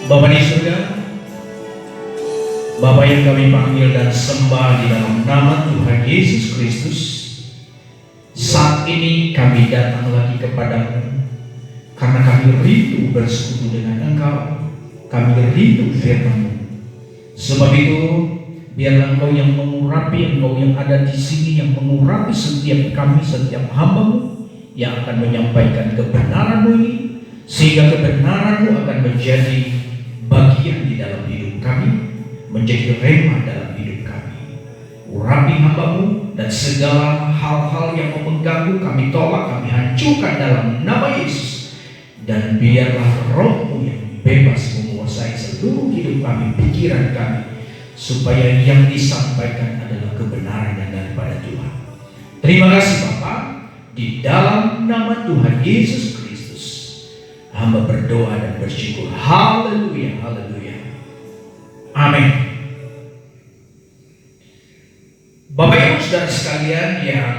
Bapa di surga, Bapa yang kami panggil dan sembah di dalam nama Tuhan Yesus Kristus, saat ini kami datang lagi kepadamu karena kami rindu bersekutu dengan Engkau, kami rindu firman-Mu. Sebab itu, biarlah Engkau yang mengurapi, Engkau yang ada di sini yang mengurapi setiap kami, setiap hamba-Mu yang akan menyampaikan kebenaran-Mu ini, sehingga kebenaran-Mu akan menjadi bagian di dalam hidup kami, menjadi rema dalam hidup kami. Urapi hamba-Mu dan segala hal-hal yang mengganggu kami tolak, kami hancurkan dalam nama Yesus. Dan biarlah Roh-Mu yang bebas menguasai seluruh hidup kami, pikiran kami, supaya yang disampaikan adalah kebenaran yang daripada Tuhan. Terima kasih Bapa, di dalam nama Tuhan Yesus Kristus hamba berdoa dan bersyukur. Haleluya, haleluya. Amin. Bapak Ibu Saudara sekalian yang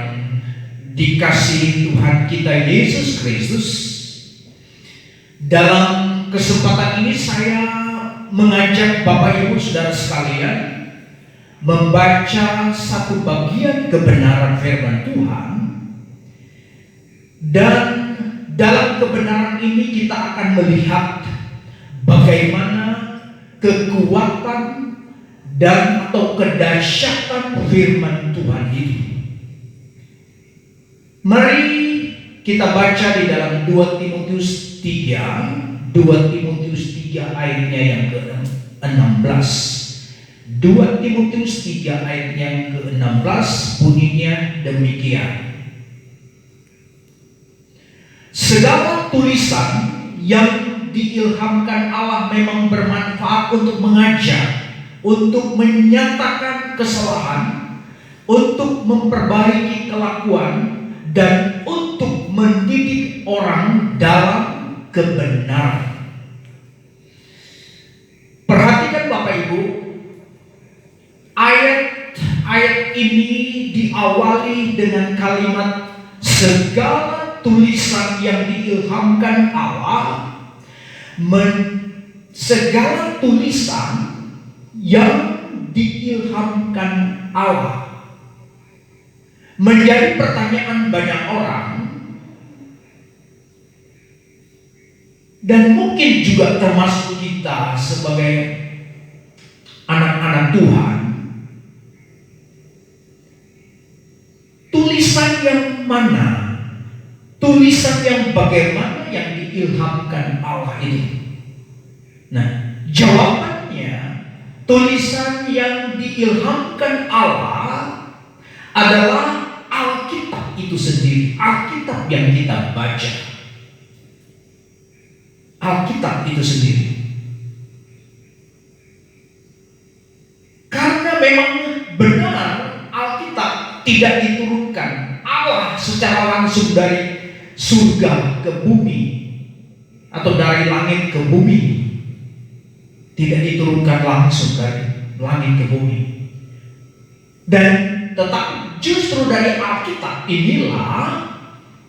dikasihi Tuhan kita Yesus Kristus, dalam kesempatan ini saya mengajak Bapak Ibu Saudara sekalian membaca satu bagian kebenaran firman Tuhan. Dan dalam kebenaran ini kita akan melihat bagaimana kekuatan dan atau kedahsyatan firman Tuhan ini. Mari kita baca di dalam 2 Timotius 3 ayatnya yang ke-16. 2 Timotius 3 ayatnya yang ke-16 bunyinya demikian. Segala tulisan yang diilhamkan Allah memang bermanfaat untuk mengajar, untuk menyatakan kesalahan, untuk memperbaiki kelakuan, dan untuk mendidik orang dalam kebenaran. Perhatikan Bapak Ibu, ayat ini diawali dengan kalimat segala tulisan yang diilhamkan Allah, segala tulisan yang diilhamkan Allah. Menjadi pertanyaan banyak orang, dan mungkin juga termasuk kita sebagai anak-anak Tuhan, tulisan yang mana, tulisan yang bagaimana yang diilhamkan Allah ini? Nah, jawabannya, tulisan yang diilhamkan Allah adalah Alkitab itu sendiri, Alkitab yang kita baca. Alkitab itu sendiri. Karena memang benar Alkitab tidak diturunkan Allah secara langsung dari surga ke bumi atau dari langit ke bumi, tidak diturunkan langsung dari langit ke bumi. Dan tetapi justru dari Alkitab inilah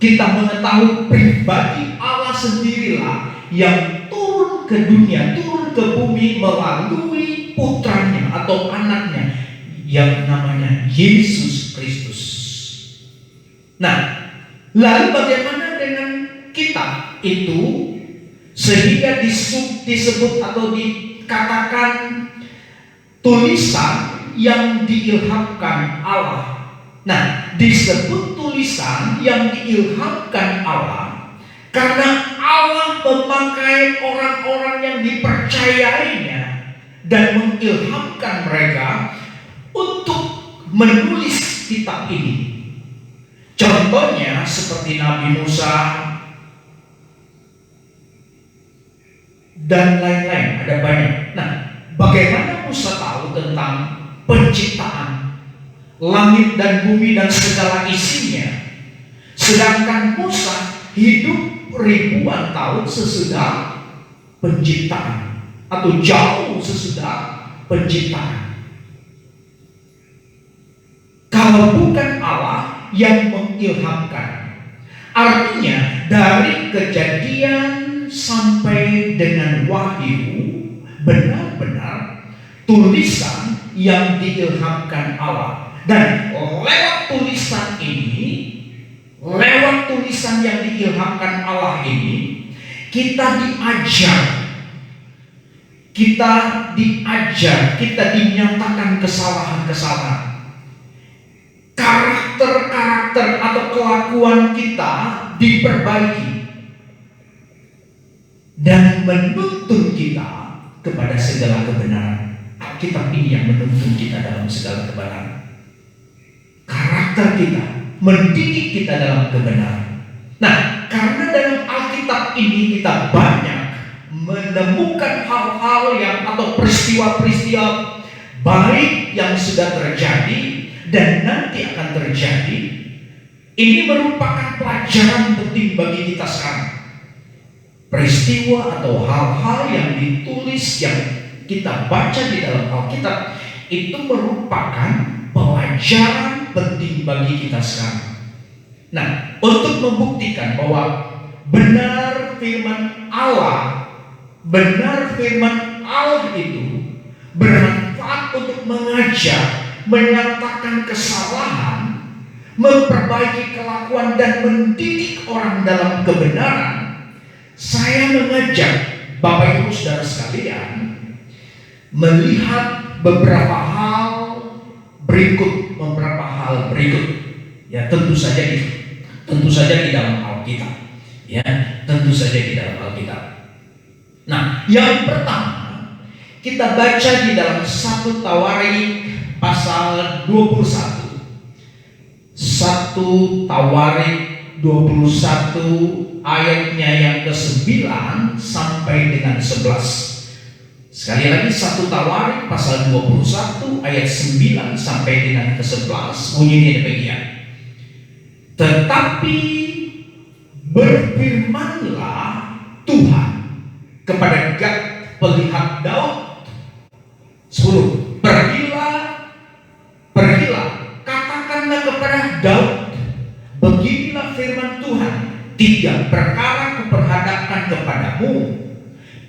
kita mengetahui pribadi Allah sendirilah yang turun ke dunia, turun ke bumi melalui putranya atau anaknya yang namanya Yesus Kristus. Nah, lalu bagaimana dengan kitab itu sehingga disebut atau dikatakan tulisan yang diilhamkan Allah? Nah, disebut tulisan yang diilhamkan Allah karena Allah memakai orang-orang yang dipercayainya dan mengilhamkan mereka untuk menulis kitab ini. Contohnya seperti Nabi Musa dan lain-lain, ada banyak. Nah, bagaimana Musa tahu tentang penciptaan langit dan bumi dan segala isinya, sedangkan Musa hidup ribuan tahun sesudah penciptaan atau jauh sesudah penciptaan? Kalau bukan Allah yang mengilhamkan, artinya dari Kejadian sampai dengan Wahyu benar-benar tulisan yang diilhamkan Allah. Dan lewat tulisan yang diilhamkan Allah ini, kita dinyatakan kesalahan-kesalahan. Karakter atau kelakuan kita diperbaiki dan menuntun kita kepada segala kebenaran. Alkitab ini yang menuntun kita dalam segala kebenaran. Karakter kita mendidik kita dalam kebenaran. Nah, karena dalam Alkitab ini kita banyak menemukan hal-hal atau peristiwa-peristiwa baik yang sudah terjadi dan nanti akan terjadi. Ini merupakan pelajaran penting bagi kita sekarang. Peristiwa atau hal-hal yang ditulis, yang kita baca di dalam Alkitab, itu merupakan pelajaran penting bagi kita sekarang. Nah, untuk membuktikan bahwa benar firman Allah itu bermanfaat untuk mengajar, menyatakan kesalahan, memperbaiki kelakuan dan mendidik orang dalam kebenaran. Saya mengajak Bapak Ibu Saudara sekalian melihat beberapa hal berikut. Ya, tentu saja di dalam Alkitab. Ya, tentu saja di dalam Alkitab. Nah, yang pertama kita baca di dalam 1 Tawarik pasal 21. 1 Tawarik 21 ayatnya yang ke-9 sampai dengan 11. Sekali lagi 1 Tawarik pasal 21 ayat 9 sampai dengan ke-11, bunyinya demikian. Tetapi berfirmanlah Tuhan kepada Gad pelihat Daud. 10. Pergilah, katakanlah kepada Daud, beginilah firman Tuhan, 3 perkara kuperhadapkan kepadamu,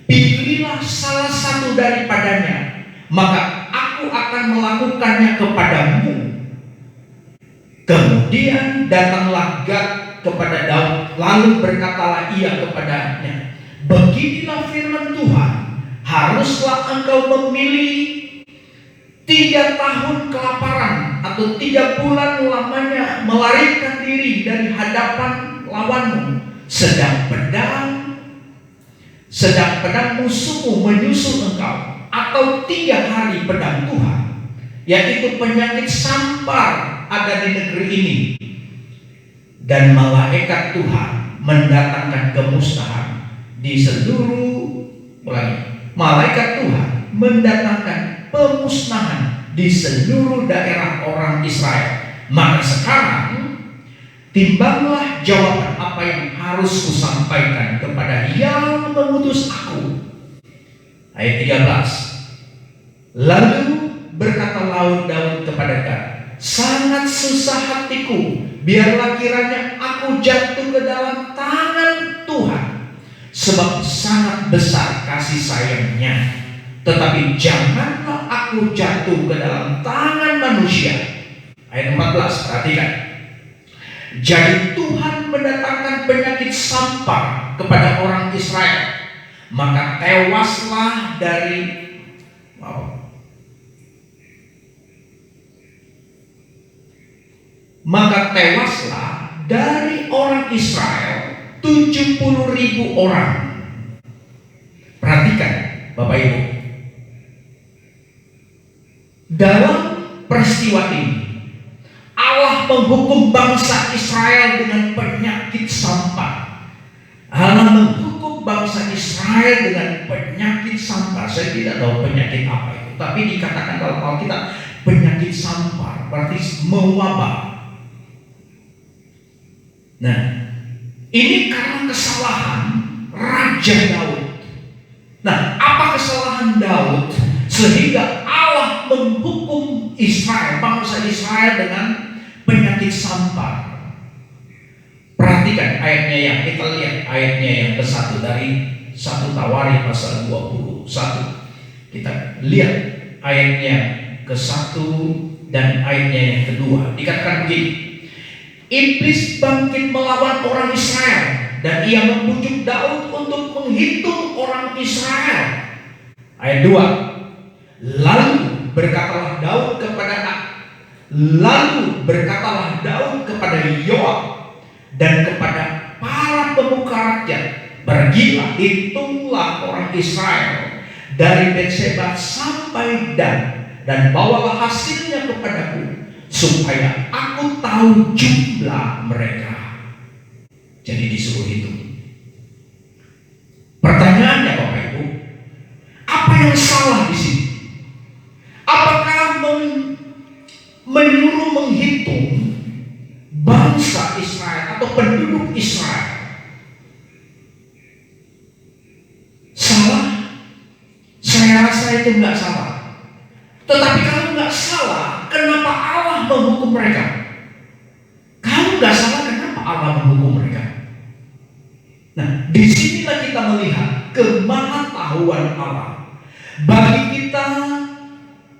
pilihlah salah satu daripadanya, maka aku akan melakukannya kepadamu. Kemudian datanglah Gad kepada Daud, lalu berkatalah ia kepadanya, beginilah firman Tuhan, haruslah engkau memilih 3 tahun kelaparan atau 3 bulan lamanya melarikan diri dari hadapan lawanmu, sedang pedang musuhmu menyusul engkau, atau 3 hari pedang Tuhan, yaitu penyakit sampar ada di negeri ini, dan malaikat Tuhan mendatangkan kemusnahan di seluruh malaikat Tuhan mendatangkan pemusnahan di seluruh daerah orang Israel. Maka sekarang timbanglah jawaban apa yang harus kusampaikan kepada yang mengutus aku. Ayat 13. Lalu berkata Daud kepada Gad, sangat susah hatiku, biarlah kiranya aku jatuh ke dalam tangan Tuhan, sebab sangat besar kasih sayangnya. Tetapi janganlah aku jatuh ke dalam tangan manusia. Ayat 14, perhatikan. Jadi Tuhan mendatangkan penyakit sampar kepada orang Israel, maka tewaslah dari orang Israel 70.000 orang. Perhatikan Bapak Ibu, dalam peristiwa ini Allah menghukum bangsa Israel dengan penyakit sampar. Allah menghukum bangsa Israel dengan penyakit sampar. Saya tidak tahu penyakit apa itu, tapi dikatakan dalam Alkitab penyakit sampar, berarti mewabah. Nah, ini karena kesalahan Raja Daud. Nah, apa kesalahan Daud sehingga Allah menghukum Israel, bangsa Israel dengan penyakit sampar? Perhatikan ayatnya yang kita lihat, ayatnya yang ke-1 dari 1 Tawarik pasal 21. Kita lihat ayatnya ke-1 dan ayatnya yang kedua. Dikatakan begini, iblis bangkit melawan orang Israel dan ia membujuk Daud untuk menghitung orang Israel. Ayat 2, lalu berkatalah Daud kepada Yoab dan kepada para pemuka rakyat, pergilah, hitunglah orang Israel dari Betseba sampai dan bawalah hasilnya kepadaku, supaya aku tahu jumlah mereka. Jadi disuruh hitung. Pertanyaannya Bapak Ibu, apa yang salah di sini? Apakah menyuruh menghitung bangsa Israel atau penduduk Israel salah? Saya rasa itu nggak salah. Tetapi kalau nggak salah, kenapa Allah menghukum mereka? Kalau nggak salah, kenapa Allah menghukum mereka? Nah, disinilah kita melihat kemahatauan Allah. Bagi kita,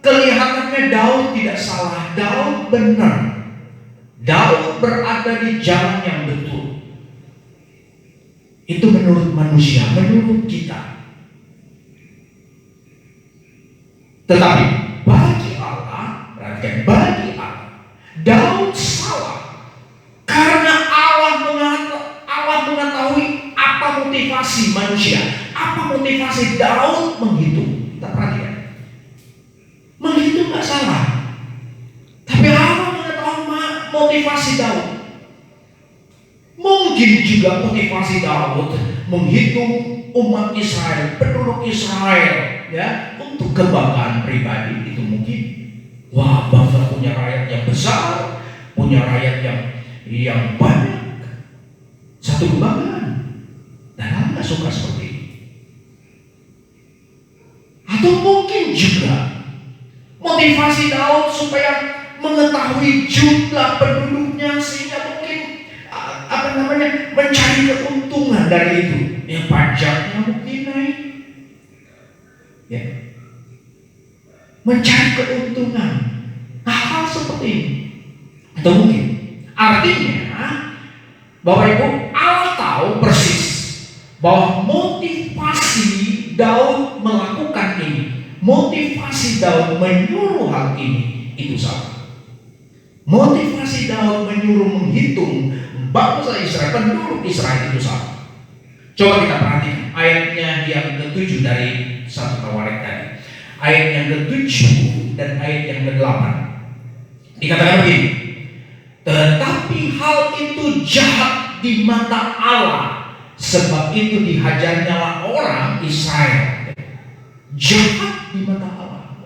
kelihatannya Daud tidak salah, Daud benar. Daud berada di jalan yang betul. Itu menurut manusia, menurut kita. Tetapi bagi Allah, perhatikan, bagi Allah, Daud salah karena Allah mengetahui apa motivasi manusia, apa motivasi Daud menghitung. Kita perhatikan, menghitung nggak salah, tapi Allah mengetahui motivasi Daud. Mungkin juga motivasi Daud menghitung umat Israel, penduduk Israel, ya, untuk kebanggaan pribadi. Itu mungkin, wah, bangsa punya rakyat yang besar, punya rakyat yang banyak, satu kebanggaan. Dan Allah nggak suka seperti ini. Atau mungkin juga motivasi Daud supaya mengetahui jumlah penduduknya, sehingga mungkin mencari keuntungan dari itu. Yang pajaknya mungkin naik, ya, mencari keuntungan, hal seperti ini. Atau mungkin artinya, Bapak Ibu, Allah tahu persis bahwa motivasi Daud melakukan ini, motivasi Daud menyuruh hal ini, itu salah. Motivasi Daud menyuruh menghitung bangsa Israel, penduduk Israel, itu salah. Coba kita perhatikan ayatnya yang ke-7 dari 1 Tawarik tadi. Ayat yang ke-7 dan ayat yang ke-8. Dikatakan begini, tetapi hal itu jahat di mata Allah, sebab itu dihajarnyalah orang Israel. Jahat di mata Allah.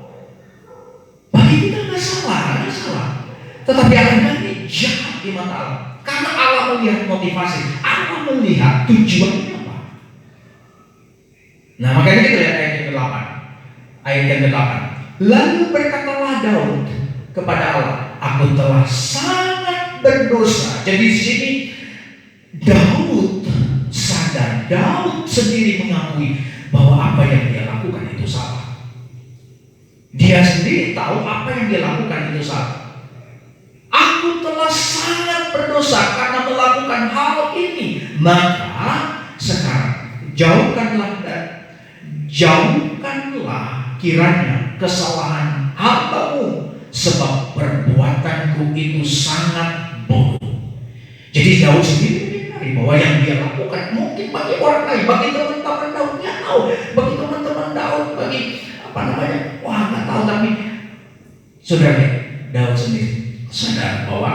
Bagi kita nggak salah. Tetapi ini jahat di mata Allah. Karena Allah melihat motivasi, Allah melihat tujuannya apa. Nah, makanya kita lihat ayat yang ke-8. Ayat yang ke-8. Lalu berkatalah Daud kepada Allah, aku telah sangat berdosa. Jadi di sini Daud sadar, Daud sendiri mengakui bahwa apa yang dia lakukan itu salah. Dia sendiri tahu apa yang dia lakukan itu salah. Aku telah sangat berdosa karena melakukan hal ini. Maka sekarang jauhkanlah kiranya kesalahan hambamu, sebab perbuatanku itu sangat bodoh. Jadi Daud sendiri menyadari bahwa yang dia lakukan mungkin bagi orang lain, bagi teman-teman Daud nggak tahu, bagi teman-teman Daud, bagi wah nggak tahu, tapi saudara, Daud sendiri sadar bahwa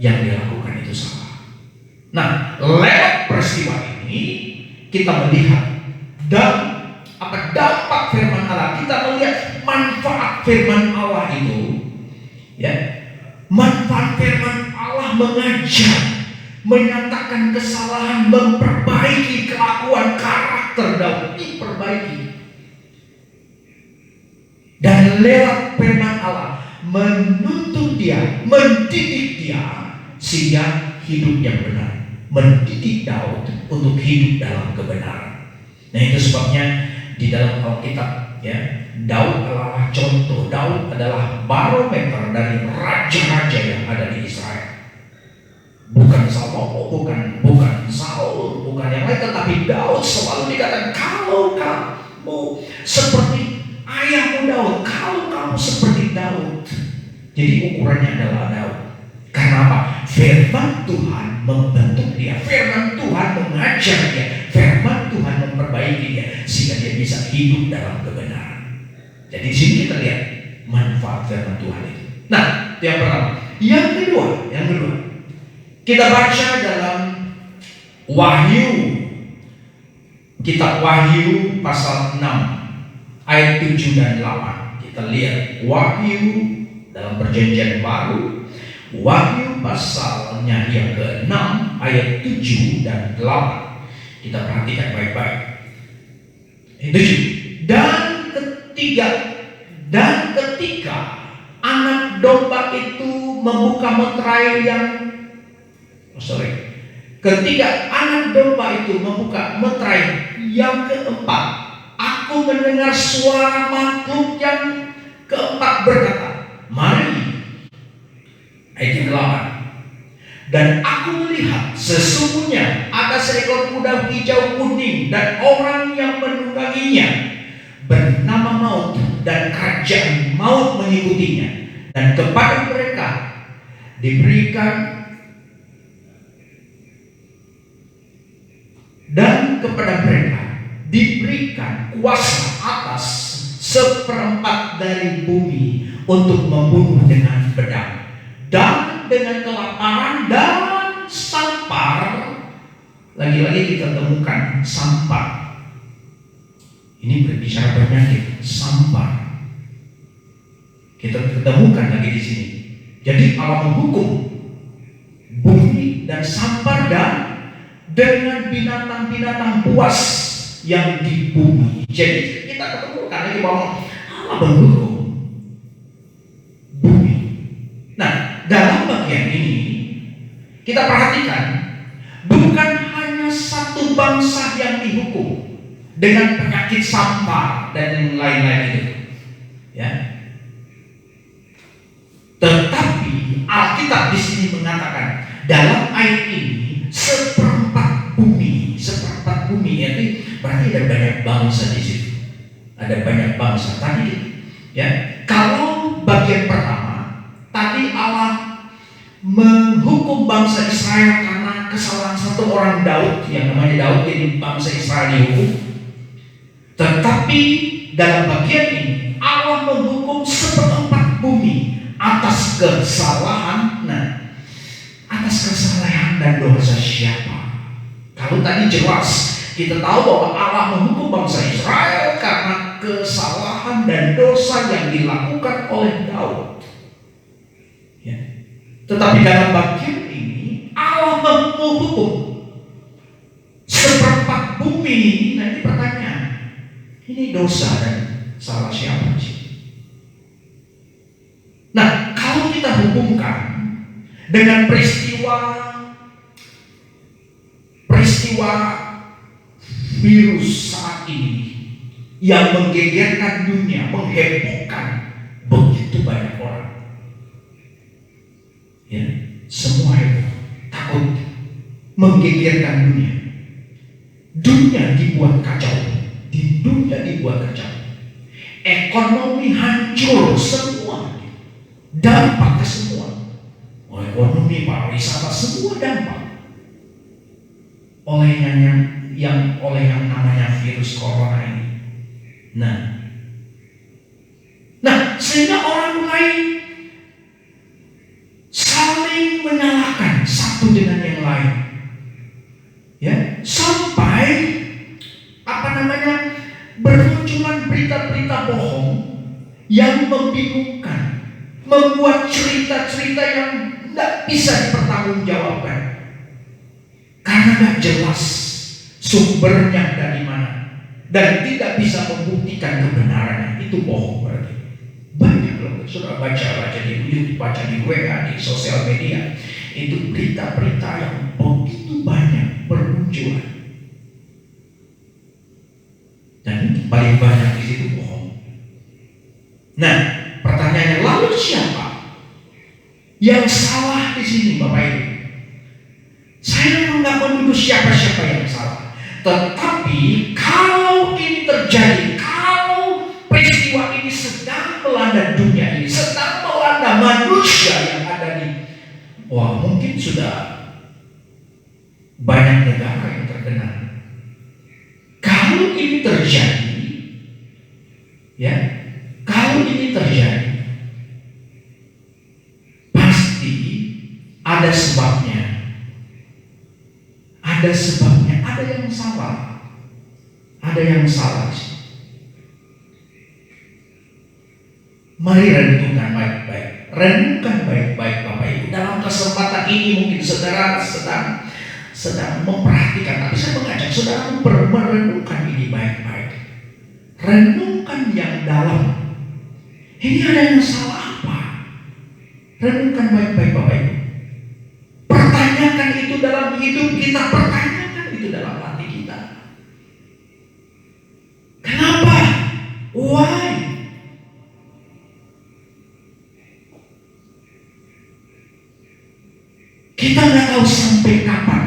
yang dia lakukan itu salah. Nah, lewat peristiwa ini kita melihat dampak firman Allah. Kita melihat manfaat firman Allah itu, ya, manfaat firman Allah mengajar, menyatakan kesalahan, memperbaiki kelakuan karakter Daud, diperbaiki. Dan lewat firman Allah menuntun dia, mendidik dia sehingga hidup yang benar, mendidik Daud untuk hidup dalam kebenaran. Nah, itu sebabnya di dalam Alkitab Ya, Daud adalah contoh. Daud adalah barometer dari raja-raja yang ada di Israel. Bukan Salomo, bukan Saul, bukan yang lain, tetapi Daud selalu dikatakan, kalau kamu seperti ayahmu Daud, kalau kamu seperti Daud. Jadi ukurannya adalah Daud. Karena apa? Firman Tuhan membentuk dia, firman Tuhan mengajar dia, firman Tuhan memperbaiki dia sehingga dia bisa hidup dalam kebenaran. Jadi di sini kita lihat manfaat firman Tuhan itu. Nah, itu yang pertama. Yang kedua, kita baca dalam Wahyu, kitab Wahyu pasal 6 ayat 7 dan 8. Kita lihat Wahyu dalam Perjanjian Baru, Wahyu pasalnya yang ke-6 ayat 7 dan 8. Kita perhatikan baik-baik. 7. Dan ketika anak domba itu membuka meterai ketika anak domba itu membuka meterai yang keempat, aku mendengar suara makhluk yang keempat berkata, mari. Ayat 8. Dan aku melihat sesungguhnya ada seekor kuda hijau kuning dan orang yang menungganginya bernama Maut, dan kerajaan maut mengikutinya, dan kepada mereka diberikan kuasa atas seperempat dari bumi untuk membunuh dengan pedang dan dengan kelaparan dan sampar. Lagi-lagi kita temukan sampar. Ini berbicara penyakit, sampar. Kita ketemukan lagi di sini. Jadi Allah menghukum bumi dan sampar dan dengan binatang-binatang buas yang di bumi. Jadi kita ketemukan lagi bahwa Allah menghukum bumi. Nah, dalam bagian ini kita perhatikan bukan hanya satu bangsa yang dihukum dengan penyakit sampar dan yang lain-lain itu, ya. Tetapi Alkitab di sini mengatakan dalam ayat ini seperempat bumi, itu berarti ada banyak bangsa di situ, ada banyak bangsa. Tadi, ya, kalau bagian pertama tadi Allah menghukum bangsa Israel karena kesalahan satu orang Daud, yang namanya Daud, jadi bangsa Israel dihukum. Tetapi dalam bagian ini Allah menghukum seperempat bumi atas kesalahan. Nah, atas kesalahan dan dosa siapa? Kalau tadi jelas kita tahu bahwa Allah menghukum bangsa Israel karena kesalahan dan dosa yang dilakukan oleh Daud, ya. Tetapi dalam bagian ini Allah menghukum seperempat bumi. Nah, ini pertanyaan, ini dosa dan salah siapa sih? Nah, kalau kita hubungkan dengan peristiwa virus saat ini yang menggegerkan dunia, menghebohkan begitu banyak orang, ya, semua heboh, takut, menggegerkan dunia. Dunia dibuat kacau, ekonomi hancur semua, dampak ke semua, ekonomi, pariwisata, semua dampak oleh yang namanya virus corona ini. Nah, sehingga orang mulai saling menyalahkan satu dengan yang lain, ya, sampai bermunculan berita-berita bohong yang membingungkan, membuat cerita-cerita yang tidak bisa dipertanggungjawabkan karena tidak jelas sumbernya dari mana dan tidak bisa membuktikan kebenarannya. Itu bohong berarti. Banyak loh, sudah baca di YouTube, baca di WA, di sosial media, itu berita-berita yang begitu banyak bermunculan. Dan paling banyak di situ bohong. Yang salah di sini Bapak Ibu, saya nggak menuduh siapa-siapa yang salah. Tetapi kalau ini terjadi, kalau peristiwa ini sedang melanda dunia ini, sedang melanda manusia yang ada di, mungkin sudah banyak negara yang terkena. Kalau ini terjadi, kalau ini terjadi, pasti ada sebabnya. Ada sebabnya, ada yang salah. Ada yang salah. Mari renungkan baik-baik. Renungkan baik-baik Bapak Ibu. Dalam kesempatan ini mungkin saudara sedang memperhatikan, tapi saya mengajak saudara merenungkan ini baik-baik. Renungkan yang dalam. Ini ada yang salah apa? Renungkan baik-baik Bapak Ibu. Pertanyakan itu dalam hidup kita, pertanyakan itu dalam hati kita. Kenapa? Why? Kita nggak tahu sampai kapan.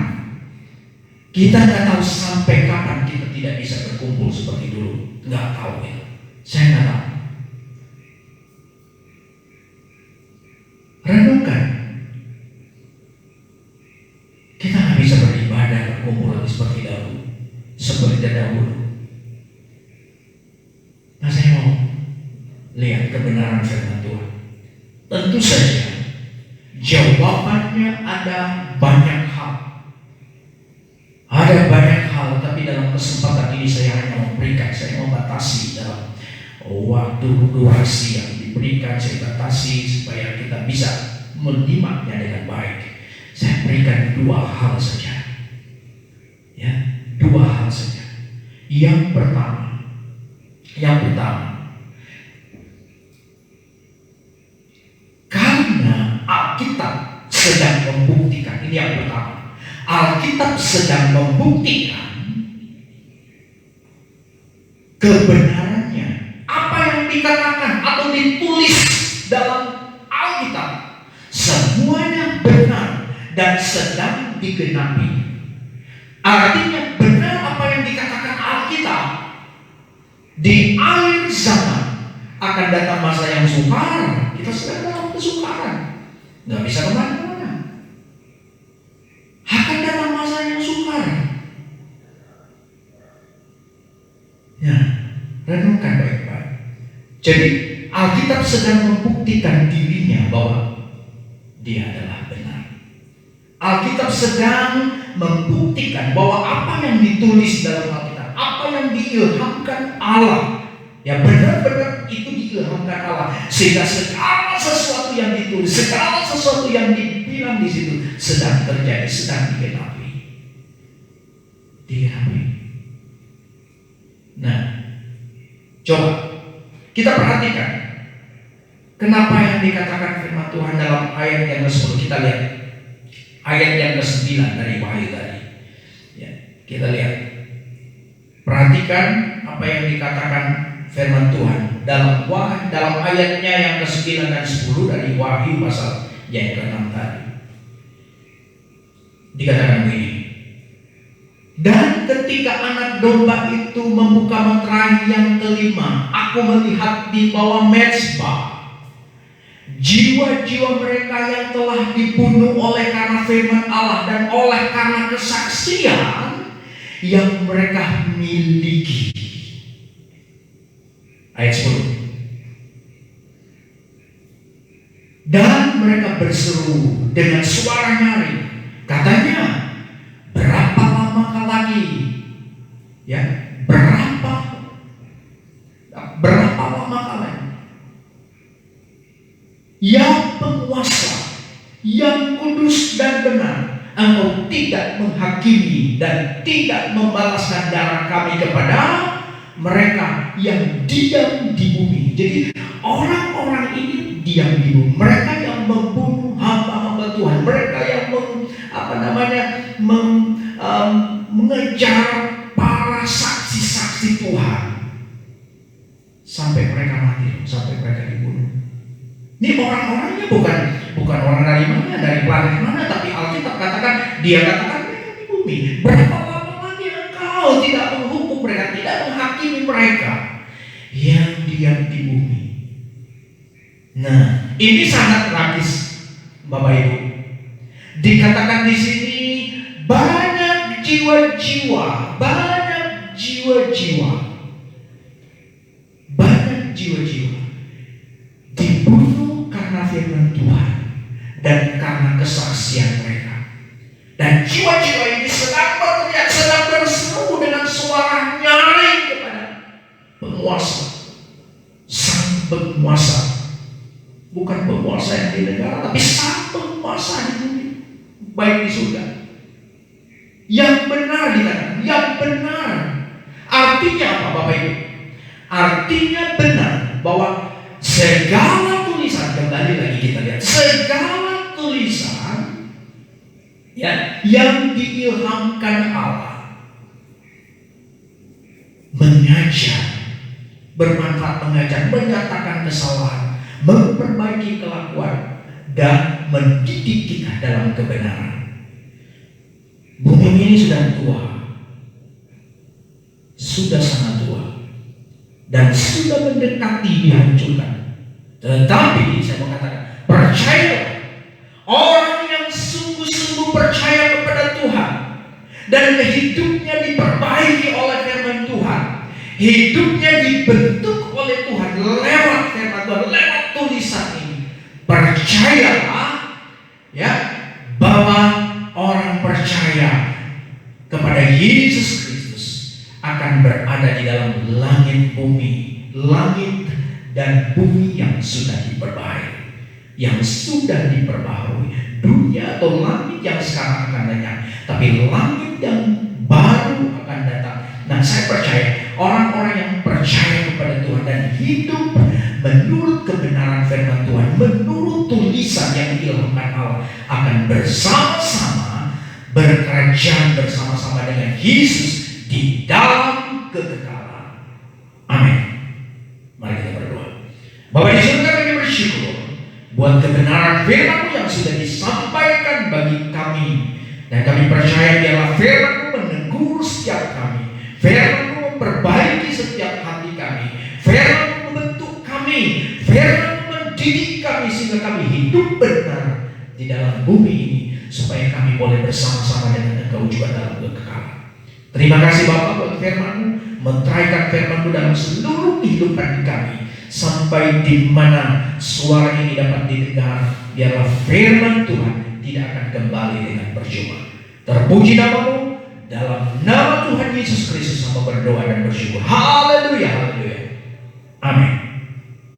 Kita nggak tahu sampai kapan kita tidak bisa berkumpul seperti dulu. Nggak tahu ya. Saya nggak tahu. Renungkan. Kita nggak bisa beribadah berkumpul lagi seperti dahulu. Nah, saya mau lihat kebenaran firman Tuhan. Tentu saja jawabannya ada banyak hal. Ada banyak hal, tapi dalam kesempatan ini saya hanya saya membatasi dalam waktu durasi yang diberikan, saya batasi supaya kita bisa menyimaknya dengan baik. Saya berikan dua hal saja. Dua hal saja. Yang pertama, karena Alkitab sedang membuktikan, ini yang pertama. Alkitab sedang membuktikan kebenarannya. Apa yang dikatakan atau ditulis dalam Alkitab semuanya benar dan sedang digenapi. Artinya benar apa yang dikatakan Alkitab. Di akhir zaman akan datang masa yang sukar. Kita sedang dalam kesukaran, nggak bisa kemana-mana. Akan datang masa yang sukar. Renungkan baik-baik. Jadi Alkitab sedang membuktikan dirinya bahwa dia adalah benar. Alkitab sedang membuktikan bahwa apa yang ditulis dalam Alkitab, apa yang diilhamkan Allah, benar-benar itu diilhamkan Allah, sehingga segala sesuatu yang ditulis, segala sesuatu yang dibilang di situ sedang terjadi, sedang digenapi. Nah, coba kita perhatikan kenapa yang dikatakan firman Tuhan dalam ayat yang ke-10. Kita lihat ayat yang ke-9 dari Wahyu tadi. Kita lihat, perhatikan apa yang dikatakan firman Tuhan dalam ayatnya yang ke-9 dan 10 dari Wahyu pasal yang ke-6 tadi. Dikatakan begini. Dan ketika anak domba itu membuka meterai yang kelima, aku melihat di bawah mezbah jiwa-jiwa mereka yang telah dibunuh oleh karena firman Allah dan oleh karena kesaksian yang mereka miliki. Ayat 10. Dan mereka berseru dengan suara nyaring, katanya, berapa lama lagi? Berapa lama lagi? Yang penguasa, yang kudus dan benar, engkau tidak menghakimi dan tidak membalaskan darah kami kepada mereka yang diam di bumi. Jadi orang-orang ini diam di bumi. Mereka yang membunuh hamba-hamba Tuhan, mereka yang mengejar para saksi-saksi Tuhan sampai mereka mati, sampai mereka dibunuh. Ini orang-orangnya bukan orang dari mana, dari planet mana, tapi Alkitab katakan, dia katakan mereka di bumi. Berapa lama lagi engkau tidak menghukum mereka, tidak menghakimi mereka yang diam di bumi? Nah, ini sangat tragis, Bapak Ibu. Dikatakan di sini banyak jiwa-jiwa, dibunuh karena firman Tuhan dan karena kesaksian mereka. Dan jiwa-jiwa ini sedang berteriak, sedang berseru dengan suara nyaring kepada penguasa, sang penguasa. Bukan penguasa yang di negara, tapi sang penguasa di bumi, baik di surga. Yang benar dikatakan, yang benar. Artinya apa, Bapak Ibu? Artinya benar bahwa segala tulisan, kembali lagi kita lihat, segala tulisan ya, yang diilhamkan Allah mengajar, bermanfaat mengajar, menyatakan kesalahan, memperbaiki kelakuan, dan mendidik kita dalam kebenaran. Bumi ini sudah tua, sudah sangat tua, dan sudah mendekati dihancurkan. Tetapi saya mau katakan, percaya orang yang sungguh-sungguh percaya kepada Tuhan dan hidupnya diperbaiki oleh firman Tuhan, hidupnya dibentuk oleh Tuhan lewat firman Tuhan, lewat tulisan ini. Percayalah ya, bahwa orang percaya kepada Yesus Kristus akan berada di dalam langit dan bumi yang sudah diperbaharui, dunia atau langit yang sekarang akan lenyap, tapi langit yang baru akan datang. Nah, saya percaya orang-orang yang percaya kepada Tuhan dan hidup menurut kebenaran firman Tuhan, menurut tulisan yang diilhamkan Allah, akan bersama-sama berkerajaan bersama-sama dengan Yesus di dalam kekekalan. Amin. Mari kita berdoa. Bapa di surga, kami bersyukur buat kebenaran firman-Mu yang sudah disampaikan bagi kami, dan kami percaya biarlah firman-Mu menegur setiap kami, firman-Mu memperbaiki setiap hati kami, firman-Mu membentuk kami, firman-Mu mendidik kami sehingga kami hidup benar di dalam bumi ini, supaya kami boleh bersama-sama dengan Engkau juga dalam kekekalan. Terima kasih Bapa buat firman-Mu, menteraikan firman-Mu dalam seluruh kehidupan kami, sampai di mana suara ini dapat didengar. Biarlah firman Tuhan tidak akan kembali dengan percuma. Terpuji nama-Mu, dalam nama Tuhan Yesus Kristus hamba berdoa dan bersyukur. Haleluya, haleluya. Amin.